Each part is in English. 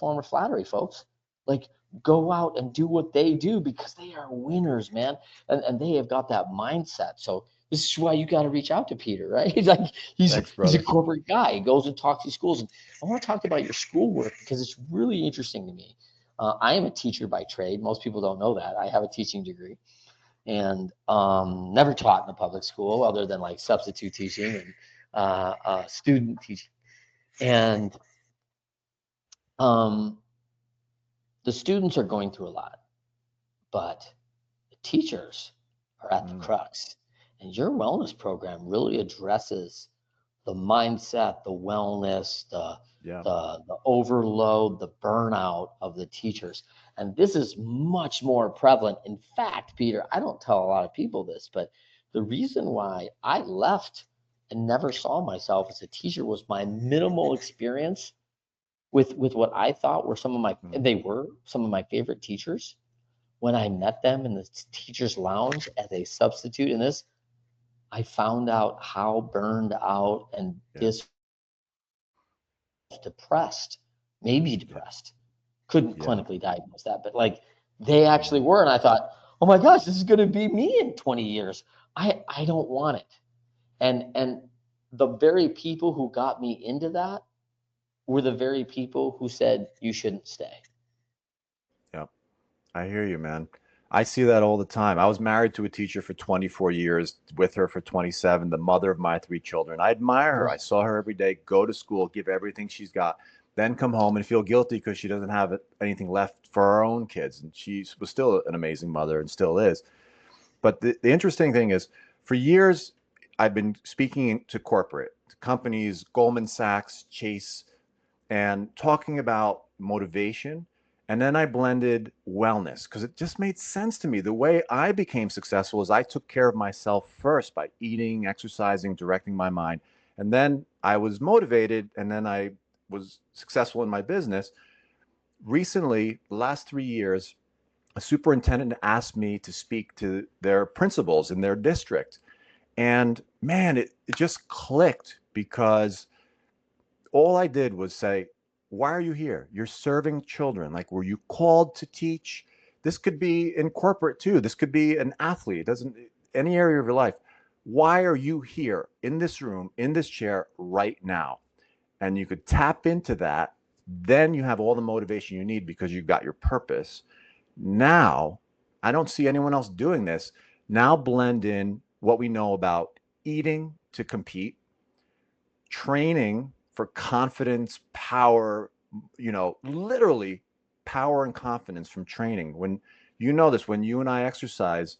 form of flattery, folks. Like, go out and do what they do because they are winners, man. And they have got that mindset. So this is why you got to reach out to Peter, right? He's like, Thanks, he's a brother. corporate guy. He goes and talks to schools. And I want to talk about your schoolwork because it's really interesting to me. I am a teacher by trade. Most people don't know that. I have a teaching degree and never taught in a public school other than like substitute teaching and student teaching. And um, the students are going through a lot, but the teachers are at the Mm, crux. And your wellness program really addresses the mindset, the wellness, yeah. the overload, the burnout of the teachers. And this is much more prevalent. In fact, Peter, I don't tell a lot of people this, but the reason why I left and never saw myself as a teacher was my minimal experience with what I thought were Mm, they were some of my favorite teachers. When I met them in the teachers lounge as a substitute in this, I found out how burned out and yeah. depressed, maybe Yeah. depressed. Couldn't Yeah. clinically diagnose that, but like they actually Mm, were. And I thought, oh my gosh, this is going to be me in 20 years. I don't want it. And the very people who got me into that were the very people who said you shouldn't stay. yeah. I hear you, man. I see that all the time. I was married to a teacher for 24 years, with her for 27, the mother of my three children. I admire her. I Right. saw her every day, go to school, give everything she's got, then come home and feel guilty because she doesn't have anything left for her own kids. And she was still an amazing mother and still is. But the interesting thing is, for years, I've been speaking to corporate to companies, Goldman Sachs, Chase, and talking about motivation. And then I blended wellness because it just made sense to me. The way I became successful is I took care of myself first by eating, exercising, directing my mind. And then I was motivated, and then I was successful in my business. Recently, the last 3 years, a superintendent asked me to speak to their principals in their district. And man, it just clicked because all I did was say, why are you here? You're serving children. Like, were you called to teach? This could be in corporate too. This could be an athlete. It doesn't, any area of your life. Why are you here in this room, in this chair right now? And you could tap into that. Then you have all the motivation you need because you've got your purpose. Now, I don't see anyone else doing this. Now blend in what we know about eating to compete, training for confidence, power, literally power and confidence from training. When you know this, when you and I exercise,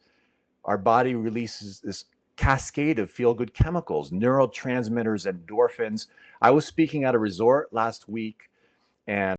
our body releases this cascade of feel good chemicals, neurotransmitters, endorphins. I was speaking at a resort last week, and